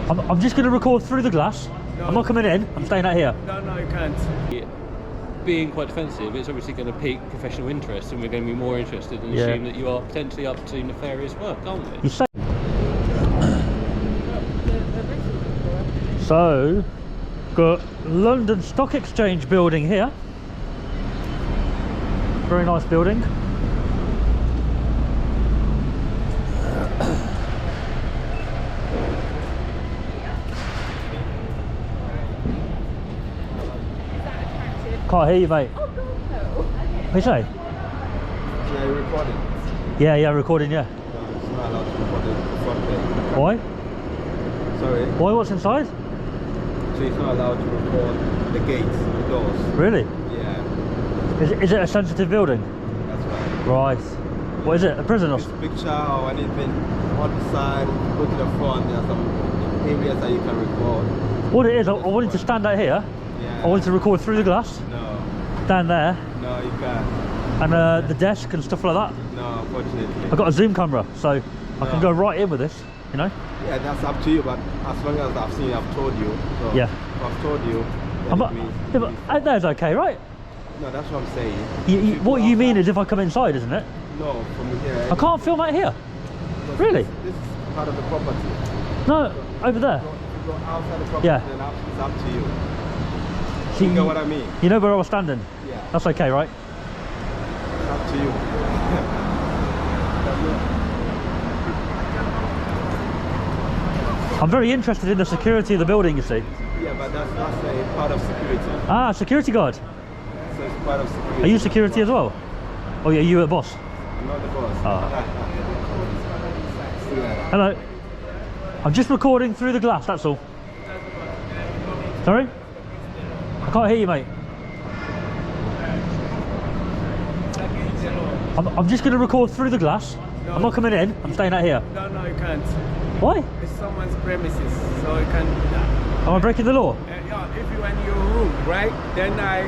I'm just going to record through the glass. No. I'm not coming in. I'm staying out here. No, you can't. Being quite defensive, it's obviously going to pique professional interest, and we're going to be more interested and assume that you are potentially up to nefarious work, aren't we? You say. So, got London Stock Exchange building here. Very nice building. Can't hear you, mate. Oh, God, no. What you say? Yeah, you're recording. Yeah, recording, yeah. No, it's not allowed to record the front page. Why? Sorry? Why, what's inside? So it's not allowed to record the gates, the doors. Really? Yeah, Is it a sensitive building? that's right. Right. What is it, a prison or If it's a picture or anything on the side, go to the front, there are some areas that you can record. What it is, I wanted to stand out here. Yeah. I wanted to record through the glass, No, down there, no, you can't. and the desk and stuff like that. No, unfortunately. I've got a zoom camera, so I can No. go right in with this, you know? Yeah, that's up to you, but as long as I've seen, I've told you. So Yeah. if I've told you, then I'm it not, means... yeah, but out there's okay, right? No, that's what I'm saying. What you mean is if I come inside, isn't it? No, from here. I can't film out here. because Really? This is part of the property. No, over there. If you go outside the property, Yeah. then it's up to you. See, You know what I mean? You know where I was standing? Yeah. That's okay, right? It's up to you. I'm very interested in the security of the building, you see. Yeah, but that's a part of security. Ah, security guard. So it's part of security. Are you security as well? Oh yeah, you a boss? I'm not the boss. Ah. Yeah. Hello. I'm just recording through the glass, that's all. Sorry? I can't hear you, mate. I'm just going to record through the glass. No. I'm not coming in. I'm staying out here. No, you can't. Why? It's someone's premises, so you can't do that. Am I breaking the law? Yeah, if you are in your room, right? Then I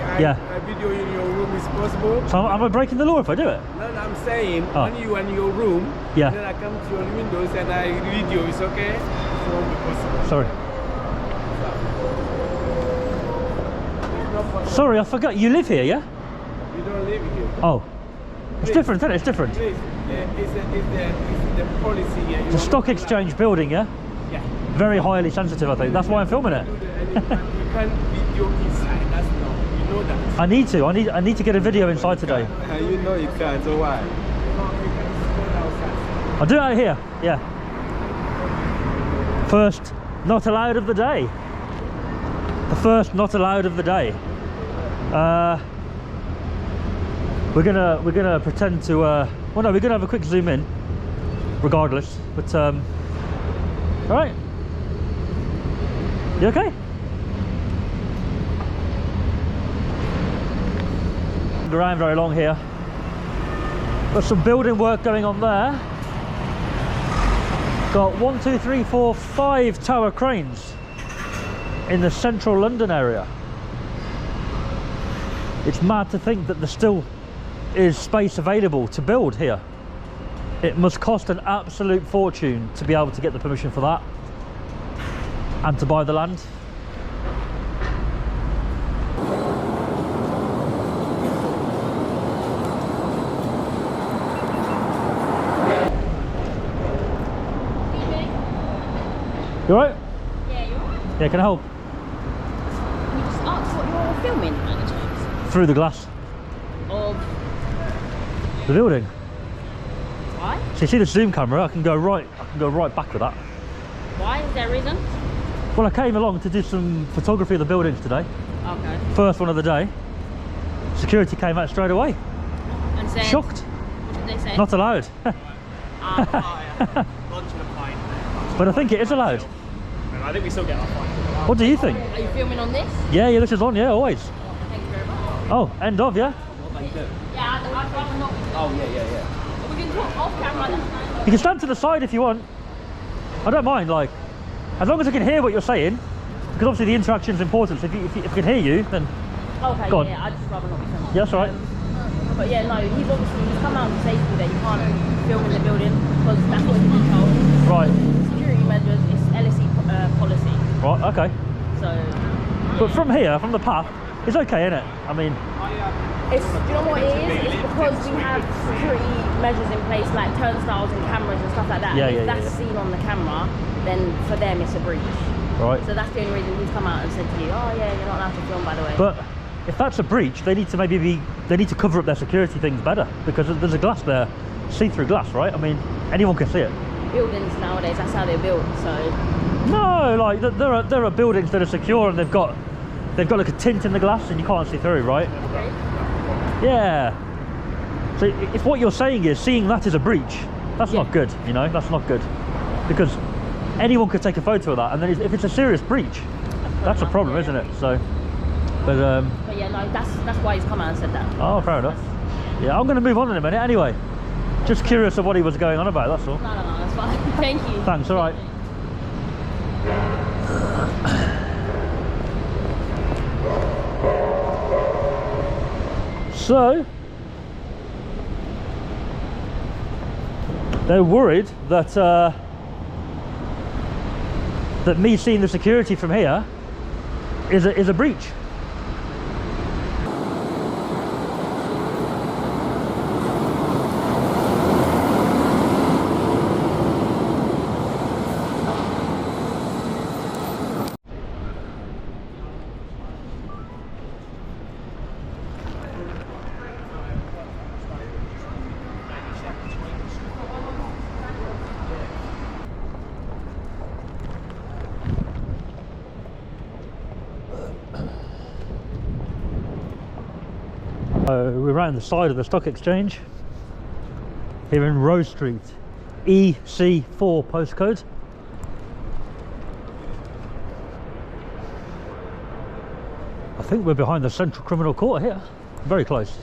video in your room is possible. So am I breaking the law if I do it? No, I'm saying Oh. when you are in your room, Yeah. then I come to your windows and I video. It's okay? It won't be possible. Sorry. It's not possible. Sorry, I forgot. You live here, yeah? You don't live here. Oh. It's different, isn't it? It's different. Please, it's the policy here. It's a stock exchange building, yeah? Yeah. Very highly sensitive, I think. That's why I'm filming it. You can't video inside. That's no. You know that. I need to. I need to get a video inside today. You know you can't, so why? You can go outside. I'll do it out here. Yeah. First not allowed of the day. The first not allowed of the day. We're gonna pretend to. Well, no, we're gonna have a quick zoom in, regardless. But all right. You okay? Around very long here. Got some building work going on there. Got 1, 2, 3, 4, 5 tower cranes in the central London area. It's mad to think that there still is space available to build here. It must cost an absolute fortune to be able to get the permission for that and to buy the land. You alright? Yeah, you're right. Yeah, can I help? Can you just ask what you're filming at any chance? Through the glass. Of The building. why? So you see the zoom camera, I can go right back with that. Why? Is there a reason? Well, I came along to do some photography of the buildings today. Okay. First one of the day. Security came out straight away. And said. Shocked. What did they say? Not allowed. But I think it is allowed. I think we still get our fine. What do you think? Are you filming on this? Yeah, this is on, yeah, always. Thank you very much. Oh, end of, yeah? Yeah, I'd rather not. Oh, yeah. We can talk off camera then. You can stand to the side if you want. I don't mind, like, as long as I can hear what you're saying, because obviously the interaction is important. So if I can hear you, then Okay, Go on. yeah, I'd just rather not be filming. yeah, that's all right. But yeah, no, he's come out and said to me that you can't film in the building because that's what he's been told. Right. Security measures, it's LSE policy. Right, okay. So, But from here, from the path, it's okay, isn't it? I mean, it's, do you know what it is? It's because we have security measures in place, like turnstiles and cameras and stuff like that. Yeah, and if yeah, that's yeah. seen on the camera, then for them it's a breach. right. So that's the only reason he's come out and said to you, oh yeah, you're not allowed to film, by the way. But if that's a breach, they need to they need to cover up their security things better, because there's a glass there, see-through glass, right? I mean, anyone can see it. Buildings nowadays, that's how they're built. So No, like there are buildings that are secure and they've got like a tint in the glass and you can't see through, right? okay. Yeah. So if what you're saying is seeing that is a breach, that's not good, you know, that's not good. Because anyone could take a photo of that, and then if it's a serious breach, that's a problem, isn't it? So, but yeah, no, that's why he's come out and said that. oh, fair enough. Yeah, I'm going to move on in a minute anyway. Just curious of what he was going on about, that's all. No, that's fine. Thank you. Thanks, all right. So, they're worried that that me seeing the security from here is a breach. We're around the side of the stock exchange here in Rose Street, EC4 postcode. I think we're behind the Central Criminal Court here, very close.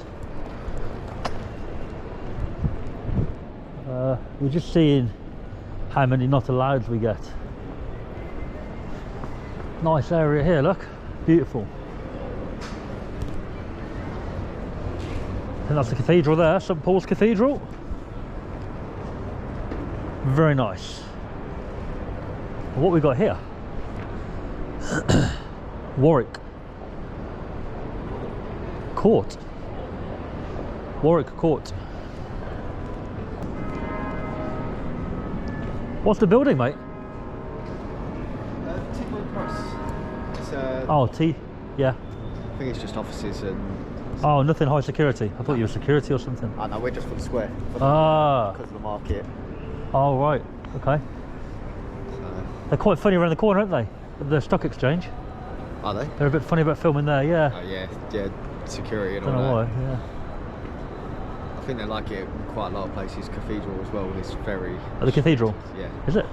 We're just seeing how many not alloweds we get. Nice area here, look, beautiful. And that's the cathedral there, St Paul's Cathedral. Very nice. And what we got here? Warwick Court. Warwick Court. What's the building, mate? T-Bone Cross. It's Oh, T. Yeah. I think it's just offices and. Oh, nothing high security. I thought you were security or something. Oh no, we're just for the square. For Ah. because of the market. Oh, right. Okay. So, They're quite funny around the corner, aren't they? The stock exchange. are they? They're a bit funny about filming there, yeah. Oh yeah, yeah. Security and Don't all know that. why, yeah. I think they like it in quite a lot of places. Cathedral as well. It's very. At the cathedral? Yeah. Is it?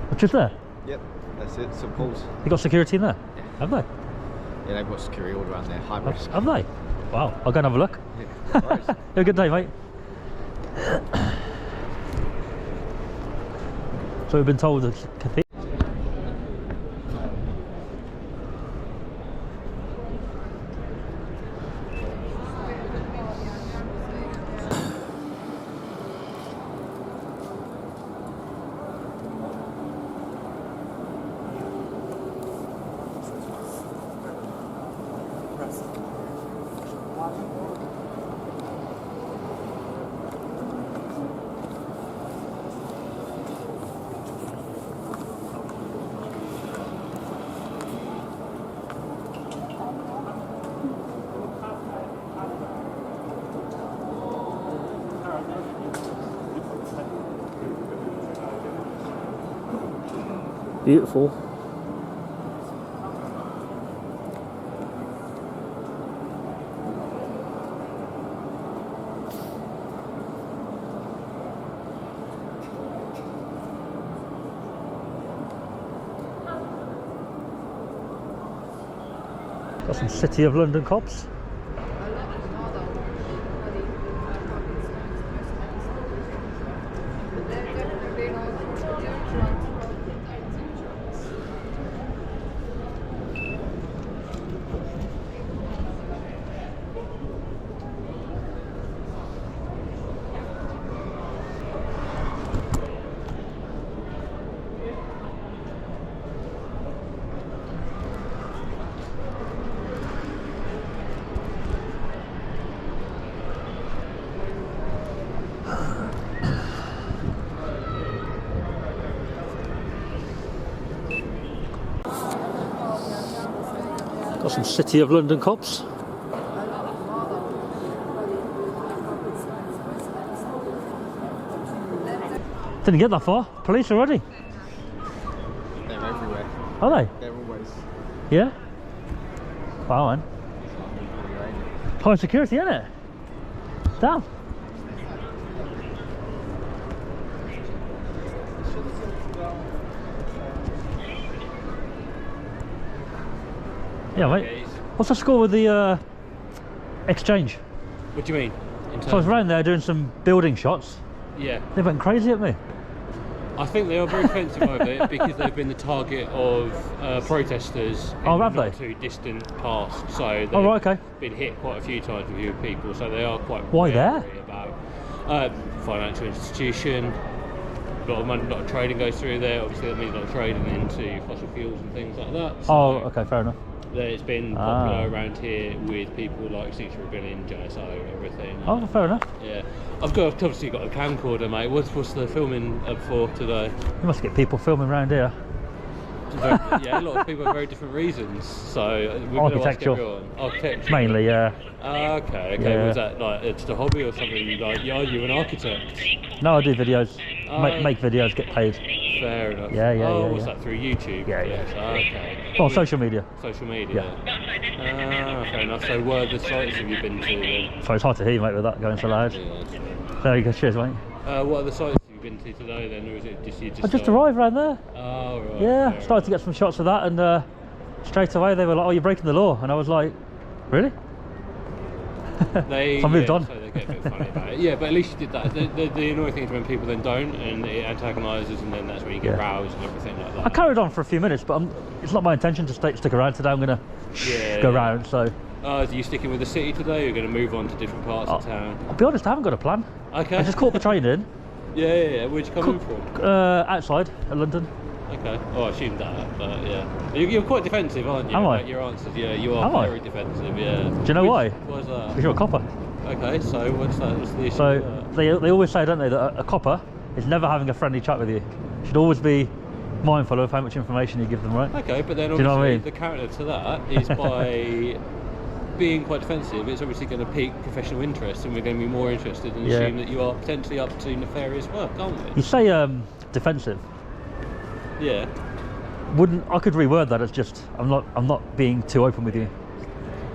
Which is there? Yep. That's it. St Paul's. They got security in there? Yeah. Have they? Yeah, they've got security all around there. High risk. Have they? Wow, I'll go and have a look. Yeah. No worries. Have a good day, mate. So we've been told the cathedral. Beautiful. Got some City of London cops. Got some City of London cops. Didn't get that far. Police already. They're everywhere. Are they? They're always. Yeah. Wow, man. High security, isn't it? Damn. Yeah, mate. What's the score with the exchange? What do you mean? In So I was terms- around there doing some building shots. Yeah. They went crazy at me. I think they are very defensive over it because they've been the target of protesters in Oh, have the not they? too distant past. So they've Oh, right, okay. been hit quite a few times with few people. So they are quite Why there? wary about financial institution. A lot of money, a lot of trading goes through there. Obviously, that means a lot of trading into fossil fuels and things like that. So Oh, okay, fair enough. it's been popular around here with people like 6 Rebellion, JSO, everything. Oh, fair enough. Yeah, I've obviously got a camcorder, mate. What's the filming up for today? You must get people filming around here. Yeah, a lot of people have very different reasons. So we're going to ask Architectural. everyone. Architecture. Mainly, yeah. Okay. Yeah. Was that like just a hobby or something? Like, yeah, you're an architect. No, I do videos. Oh. Make videos, get paid. Fair enough. Yeah, yeah, Oh, yeah, what's yeah. that through YouTube? Yeah, yeah. Yes, okay. Well, social media. Social media. Fair enough. So, what other sites have you been to then? So it's hard to hear you, mate, with that going so loud. Yeah. There you go, cheers, mate. What other sites have you been to today then, or is it just you just? I just arrived around there. Oh right. Yeah, fair started to get some shots of that, and straight away they were like, "Oh, you're breaking the law," and I was like, "Really?" They, So I moved on. So they get a bit funny about it. Yeah, but at least you did that. The annoying thing is when people then don't, and it antagonises, and then that's when you get Yeah. roused and everything like that. I carried on for a few minutes, but it's not my intention to stick around today. I'm gonna go round. So Are you sticking with the city today? Or you're going to move on to different parts of town? I'll be honest, I haven't got a plan. Okay. I just caught the train in Yeah. Where'd you come in from? outside of London. Okay. Oh, I assumed that, but yeah. You're quite defensive, aren't you? Am I? About your answers, yeah. You are Am I? very defensive, yeah. Do you know why? Why's that? Because you're a copper. Okay, so what's that? What's the issue So with that? they always say, don't they, that a copper is never having a friendly chat with you. You should always be mindful of how much information you give them, right? Okay, but then Do you know what I obviously mean? the counter to that is by being quite defensive, it's obviously going to pique professional interest, and we're going to be more interested and Yeah. assume that you are potentially up to nefarious work, aren't we? You say defensive. Yeah. I could reword that as just I'm not being too open with you.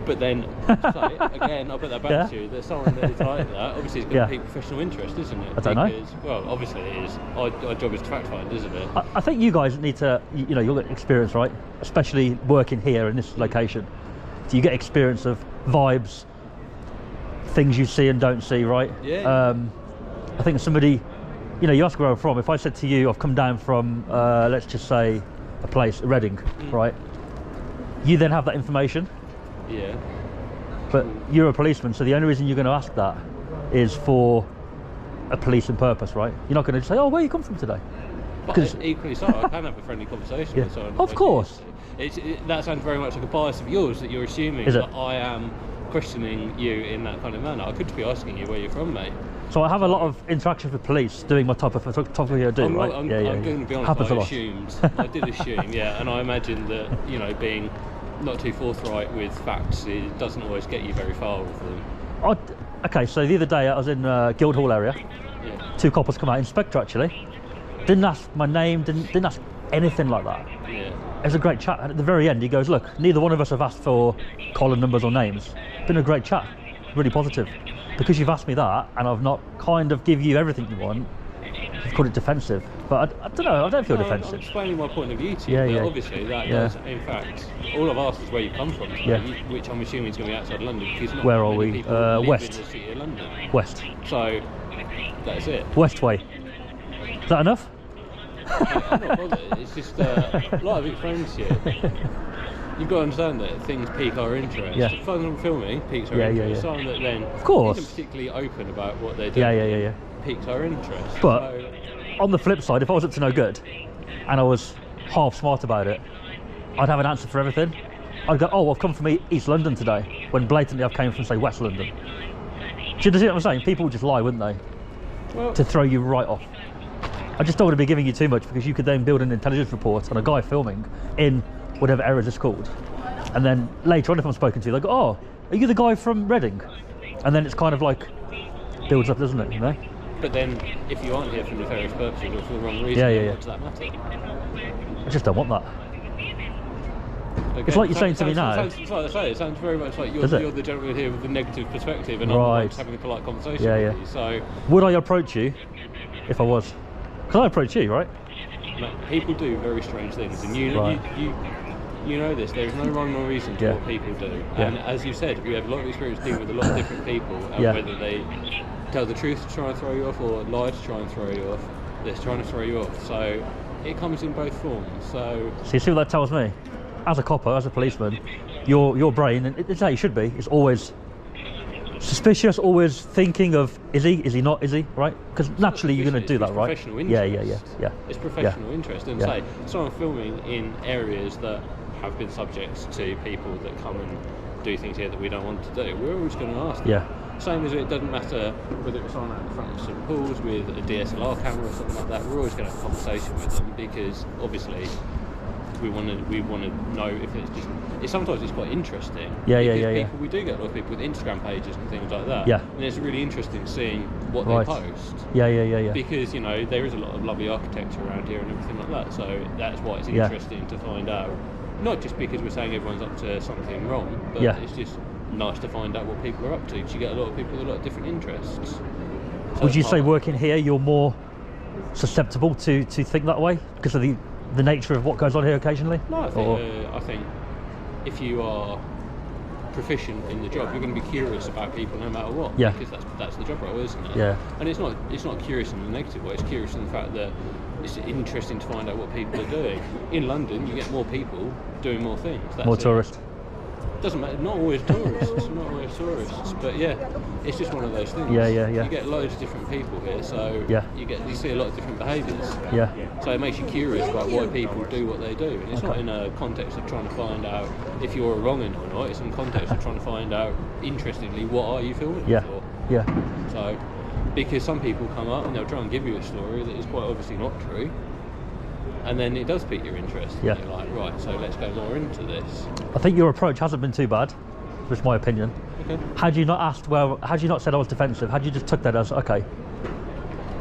But then, say, again, I'll put that back Yeah. to you, that someone that is like that, obviously it's going Yeah. to pique professional interest, isn't it? I don't know. Because, well, obviously it is. Our job is to fact find, isn't it? I think you guys need to, you know, you'll get experience, right? Especially working here in this location. So you get experience of vibes, things you see and don't see, right? Yeah. I think somebody, you know, you ask where I'm from. If I said to you, I've come down from, let's just say, a place, Reading, right? You then have that information, Yeah. but you're a policeman, so the only reason you're going to ask that is for a policing purpose, right? You're not going to just say, oh, where you come from today? But 'Cause- equally so, I can have a friendly conversation Yeah. with someone. Of if I course. choose to. That sounds very much like a bias of yours, that you're assuming Is it? that I am questioning you in that kind of manner. I could just be asking you where you're from, mate. So I have a lot of interactions with police doing my type of photography I do, I'm, right? I'm going to be honest, Happens I a lot. assumed. I did assume, yeah, and I imagine that, you know, being not too forthright with facts, it doesn't always get you very far with them. Okay, so the other day I was in Guildhall area. Yeah. 2 coppers come out, inspector actually. Didn't ask my name, didn't ask anything like that. Yeah. It was a great chat, and at the very end he goes, look, neither one of us have asked for column numbers or names. Been a great chat, really positive. Because you've asked me that, and I've not kind of give you everything you want, you've called it defensive. But I don't know, I don't feel No, I'm defensive. explaining my point of view to you, Yeah, but yeah. obviously that Yeah. does, in fact, all I've asked is where you come from today, Yeah. which I'm assuming is going to be outside London, because not Where many are we? people live West. in the city of London. West. So, that's it. West way. Is that enough? I'm not bothered, it's just a lot of big friends here. You've got to understand that things pique our interest. Yeah. Fun filming piques our Yeah, yeah, interest. yeah. Someone that then Of course. isn't particularly open about what they're doing Yeah. piques our interest. But So, on the flip side, if I was up to no good, and I was half smart about it, I'd have an answer for everything. I'd go, oh, I've come from East London today, when blatantly I've came from, say, West London. Do you see what I'm saying? People would just lie, wouldn't they? well, To throw you right off. I just don't want to be giving you too much, because you could then build an intelligence report on a guy filming in whatever errors it's called. And then later on, if I'm spoken to, they go, "Oh, are you the guy from Reading?" And then it's kind of like builds up, doesn't it? You know. But then, if you aren't here for nefarious purposes or for the wrong reason, Yeah. what does that matter? I just don't want that. Okay. It's like you're saying to me now. It's like I say, it sounds very much like you're the gentleman here with the negative perspective, and I'm the one just having a polite conversation with you. So, would I approach you if I was? Because I approach you, right? People do very strange things, and you know this. There is no rhyme or reason to what people do. And as you said, we have a lot of experience dealing with a lot of different people, and whether they tell the truth to try and throw you off or lie to try and throw you off, they're trying to throw you off. So it comes in both forms. So you see what that tells me? As a copper, as a policeman, your brain, and it's how you should be, is always suspicious, always thinking of, is he not, is he, right? Because naturally you're going to do that, right? Professional interest. Yeah. It's professional interest, and say, so I'm filming in areas that have been subject to people that come and do things here that we don't want to do. We're always going to ask them. Same as it doesn't matter whether it's on out in front of St Paul's with a DSLR camera or something like that. We're always going to have a conversation with them, because obviously we want to know if it's just. Sometimes it's quite interesting. People, we do get a lot of people with Instagram pages and things like that. And it's really interesting seeing what they post. Because there is a lot of lovely architecture around here and everything like that. So that's why it's interesting to find out. Not just because we're saying everyone's up to something wrong, but it's just nice to find out what people are up to. Because you get a lot of people with a lot of different interests. So would you say working here you're more susceptible to think that way because of the nature of what goes on here occasionally? No, I think if you are proficient in the job, you're going to be curious about people no matter what. Because that's the job role, isn't it? And it's not curious in a negative way. It's curious in the fact that it's interesting to find out what people are doing. In London, you get more people doing more things. That's more tourists. Doesn't matter. Not always tourists. Not always tourists. But it's just one of those things. You get loads of different people here, so you see a lot of different behaviours. So it makes you curious about why people do what they do. And it's not in a context of trying to find out if you're a wrong un or not. It's in context of trying to find out, interestingly, what are you filming for? So, because some people come up and they'll try and give you a story that is quite obviously not true, and then it does pique your interest. And you're like, right, so let's go more into this. I think your approach hasn't been too bad, which is my opinion. Had you not asked, had you not said I was defensive, had you just took that as, okay,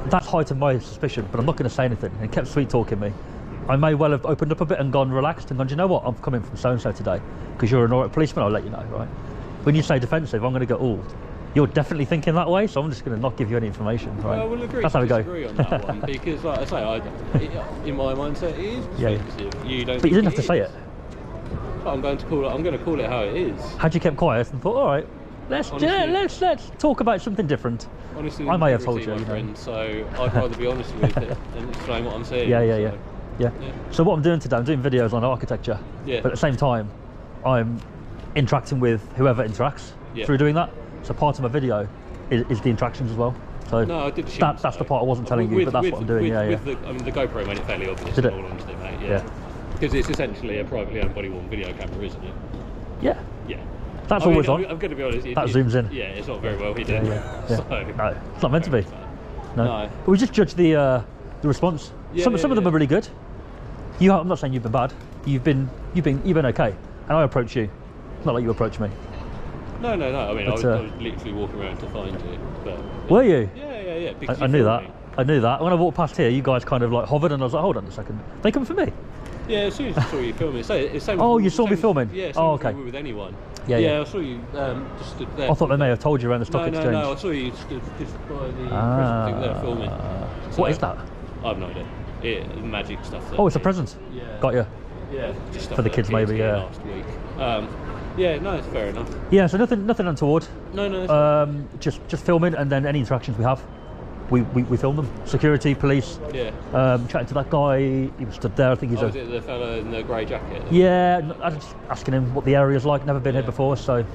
that's heightened my suspicion, but I'm not going to say anything, and kept sweet talking me, I may well have opened up a bit and gone relaxed and gone, do you know what, I'm coming from so-and-so today, because you're an alright policeman, I'll let you know, right? When you say defensive, I'm going to go, oh, you're definitely thinking that way, so I'm just going to not give you any information, right? Well, we'll agree. That's how we go. On that one, because, like I say, in my mindset, it is defensive. You don't. But you didn't have to say it. But I'm going to call it how it is. Had you kept quiet and thought, all right, let's talk about something different. Honestly, I may have told you, friend, so I'd rather be honest with it and explain what I'm saying. So what I'm doing today, I'm doing videos on architecture. But at the same time, I'm interacting with whoever interacts through doing that. So part of my video is the interactions as well. So no, I did that's the part I wasn't telling you, but that's what I'm doing. The GoPro made it fairly obvious. Did it? All honesty, mate. Because it's essentially a privately owned body-worn video camera, isn't it? Yeah. That's always on. I'm going to be honest. That zooms in. Yeah, it's not very well hidden. So, no, it's not meant to be. No. But we just judge the response. Some of them are really good. I'm not saying you've been bad. You've been okay. And I approach you. It's not like you approach me. No. I mean, I was literally walking around to find you. But were you? Yeah. I knew that. I knew that. When I walked past here, you guys kind of like hovered, and I was like, hold on a second. They come for me. Yeah, as soon as I saw you filming. You saw me filming? Yeah, okay. With anyone. Yeah, I saw you just stood there. I thought they may have told you around the stock exchange. No, I saw you stood just by the present thing there filming. So, what is that? I have no idea. Magic stuff. Oh, it's a present. Got you. Yeah, just stuff for the kids maybe. Last week. No, it's fair enough. Yeah, so nothing untoward. No. Just filming, and then any interactions we have, we film them. Security, police. Chatting to that guy. He was stood there. I think he's was it the fella in the grey jacket? Yeah, I was just asking him what the area's like. Never been here before, so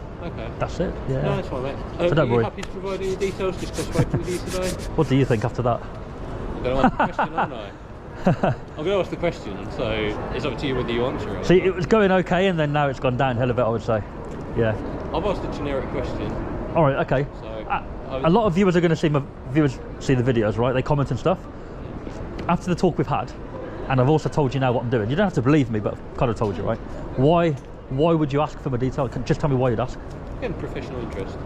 that's it. Yeah. No, that's fine, mate. So don't worry. Are you happy to provide any details just because I spoke with you today? What do you think after that? I'm going to ask the question, aren't I? I'm going to ask the question, so it's up to you whether you answer it. See, it was going okay, and then now it's gone downhill a bit, I would say. Yeah. I've asked a generic question. All right, okay. So a lot of viewers are going to see the videos, right? They comment and stuff. After the talk we've had, and I've also told you now what I'm doing. You don't have to believe me, but I've kind of told you, right? Why Why would you ask for my detail? Just tell me why you'd ask. Again, professional interest.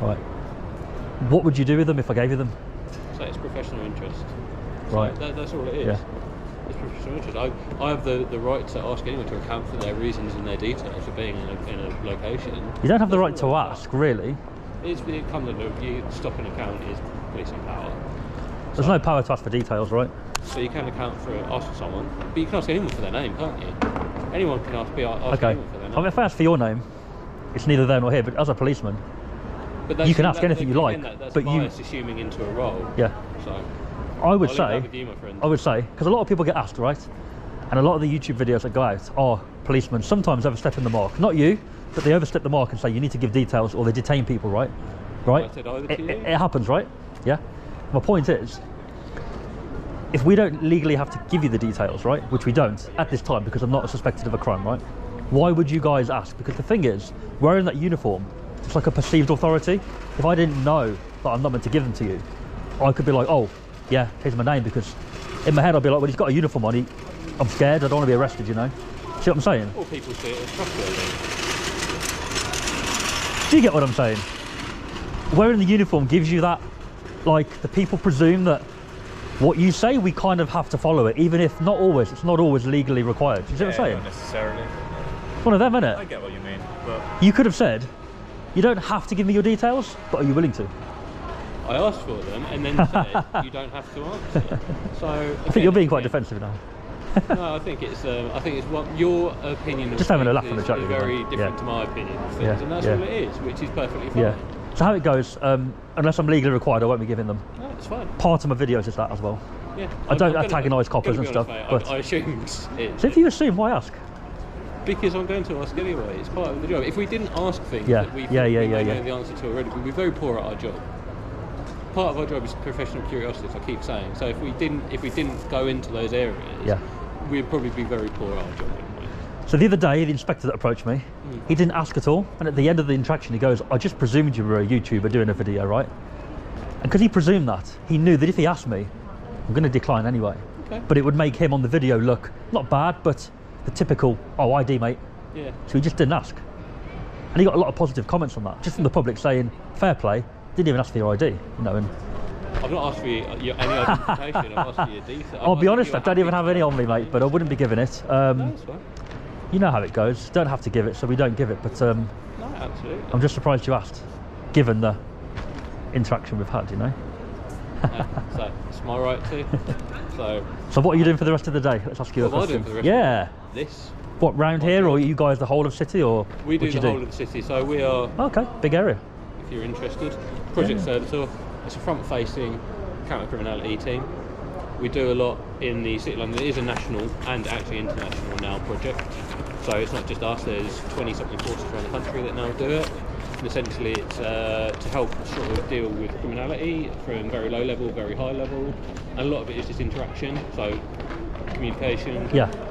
Right. What would you do with them if I gave you them? So it's professional interest. Right. So that's all it is. Yeah. It's professional interest. I have the right to ask anyone to account for their reasons and their details for being in a location. You don't have the right to ask, really. It comes under you stop an account is policing power. There's no power to ask for details, right? So you can account for asking someone, but you can ask anyone for their name, can't you? Anyone can ask anyone for their name. I mean, if I ask for your name, it's neither there nor here. But as a policeman, but you can ask anything you like. That's but bias assuming into a role. Yeah. So I would I'll leave that with you, my friend. I would say, because a lot of people get asked, right? And a lot of the YouTube videos that go out are policemen sometimes overstepping the mark. Not you, but they overstep the mark and say you need to give details, or they detain people, right? Right? I said either to you. It happens, right? Yeah. My point is, if we don't legally have to give you the details, right, which we don't at this time because I'm not suspected of a crime, right? Why would you guys ask? Because the thing is, wearing that uniform, it's like a perceived authority. If I didn't know that I'm not meant to give them to you, I could be like, oh, yeah, here's my name, because in my head I'll be like, well, he's got a uniform on, I'm scared, I don't want to be arrested, you know? See what I'm saying? Or people see it as trustworthy. Do you get what I'm saying? Wearing the uniform gives you that, like, the people presume that what you say, we kind of have to follow it, even if not always, it's not always legally required. Do you see what I'm saying? Not necessarily. It's one of them, isn't it? I get what you mean, but... You could have said, you don't have to give me your details, but are you willing to? I asked for them and then said you don't have to answer. So I think you're being quite defensive now. No, I think it's what your opinion of Just having a laugh things on the chat is with you, very man. different Yeah. to my opinion of things, Yeah, and that's yeah. all it is, which is perfectly fine. Yeah. So how it goes, unless I'm legally required, I won't be giving them. No, it's fine. Part of my videos is that as well. Yeah. I don't I'm gonna- antagonise coppers I'm and gonna stuff, be honest, but- mate, I assumed it. So if you assume, why ask? Because I'm going to ask anyway. It's part of the job. If we didn't ask things Yeah, that we yeah, we yeah, may yeah, know the answer to already, we'd be very poor at our job. Part of our job is professional curiosity, as I keep saying. So if we didn't go into those areas, Yeah. we'd probably be very poor at our job, wouldn't we? So the other day, the inspector that approached me, he didn't ask at all. And at the end of the interaction, he goes, I just presumed you were a YouTuber doing a video, right? And because he presumed that, he knew that if he asked me, I'm going to decline anyway. Okay. But it would make him on the video look, not bad, but the typical, oh, ID, mate. Yeah. So he just didn't ask. And he got a lot of positive comments on that, just from the public saying, fair play, didn't even ask for your ID, you know. And I've not asked for any identification, I've asked for your details. I'll be honest, I don't even have any on me, mate, but I wouldn't be giving it. No, that's fine. You know how it goes. Don't have to give it, so we don't give it. But No, absolutely. I'm just surprised you asked, given the interaction we've had, you know. So it's my right to. So what are you doing for the rest of the day? Let's ask you What a am I question. doing for the rest Yeah. of this. What, round here, or are you guys the whole of city, or We do what the you whole of the city, so we are, Okay, big area. if you're interested, Project Servitor. It's a front-facing counter-criminality team. We do a lot in the City of London. It is a national and actually international now project. So it's not just us, there's 20-something forces around the country that now do it. And essentially it's to help sort of deal with criminality from very low level, very high level. And a lot of it is just interaction, so communication,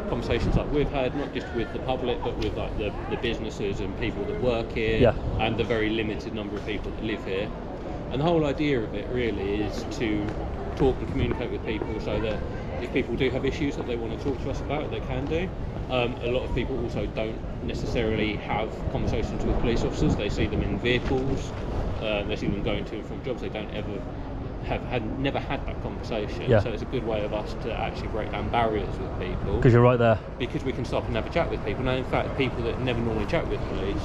conversations like we've had, not just with the public, but with like the businesses and people that work here, and the very limited number of people that live here. And the whole idea of it really is to talk and communicate with people so that if people do have issues that they want to talk to us about, they can do. A lot of people also don't necessarily have conversations with police officers. They see them in vehicles, they see them going to and from jobs. They don't ever never had that conversation. So it's a good way of us to actually break down barriers with people. Because you're right there. Because we can stop and have a chat with people. Now, in fact, people that never normally chat with police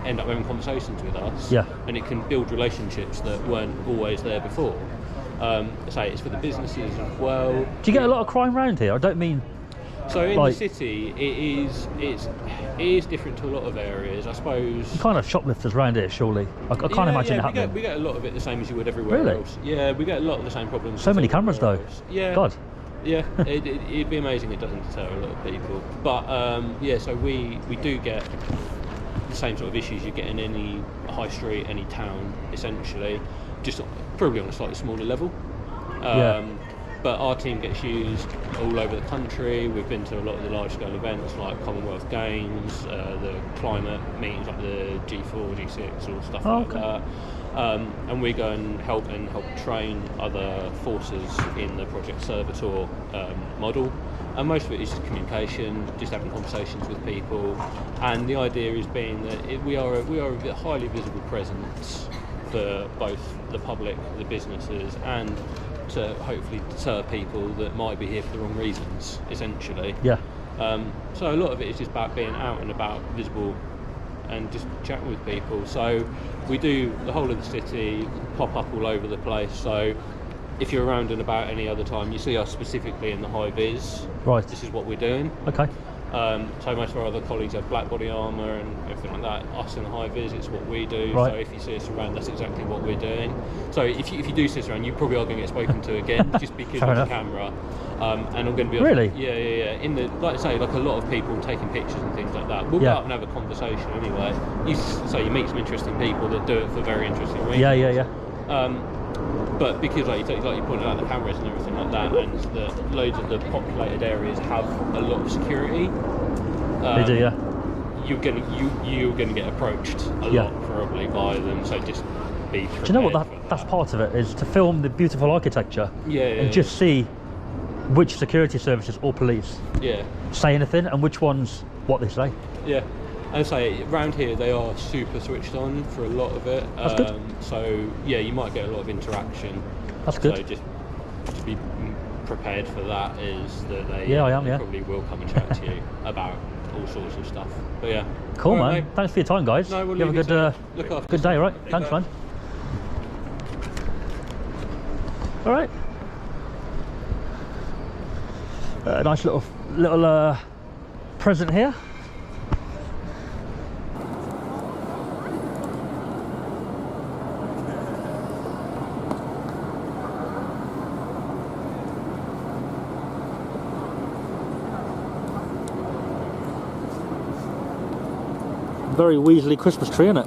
end up having conversations with us, and it can build relationships that weren't always there before. Say it's for the businesses as well. Do you get a lot of crime around here? I don't mean. So in the city, it is different to a lot of areas, I suppose. You kind of shoplifters around here, surely. I can't imagine it happening. We get a lot of it the same as you would everywhere else. Yeah, we get a lot of the same problems. So many cameras though. Yeah. God. Yeah, it'd be amazing. It doesn't deter a lot of people. But so we do get the same sort of issues you get in any high street, any town, essentially, just probably on a slightly smaller level. But our team gets used all over the country. We've been to a lot of the large-scale events like Commonwealth Games, the climate meetings like the G4, G6, or stuff like that. And we go and help train other forces in the Project Servitor model. And most of it is just communication, just having conversations with people, and the idea is being that we are a highly visible presence for both the public, the businesses, and to hopefully deter people that might be here for the wrong reasons, essentially. Yeah. So a lot of it is just about being out and about, visible, and just chatting with people. So we do the whole of the city, pop up all over the place. So if you're around and about any other time, you see us specifically in the high vis. Right. This is what we're doing. Okay. So most of our other colleagues have black body armour and everything like that. Us in the high vis, it's what we do. Right. So if you see us around, that's exactly what we're doing. So if you do see us around, you probably are going to get spoken to again, just because Fair of the enough. camera. And I'm going to be Really? Yeah. In the, like I say, like a lot of people taking pictures and things like that. We'll Yeah. go up and have a conversation anyway. You meet some interesting people that do it for very interesting reasons. Yeah. But because like you pointed out, the cameras and everything like that, and that loads of the populated areas have a lot of security. They do, yeah. You're gonna get approached a Yeah. lot probably by them. So just be prepared. Do you know what? for That's part of it, is to film the beautiful architecture and just see which security services or police say anything and which ones what they say. Yeah. And say around here they are super switched on for a lot of it. That's good. So yeah, you might get a lot of interaction. That's good. So just be prepared for that. Is that they Yeah, I am, yeah. probably will come and chat to you about all sorts of stuff. But yeah. Cool, All man. right, mate. Thanks for your time, guys. No, we'll you have a leave good, you to look after good day, yourself. right? Thanks, man. All right. Nice little present here. Very Weasley Christmas tree, isn't it?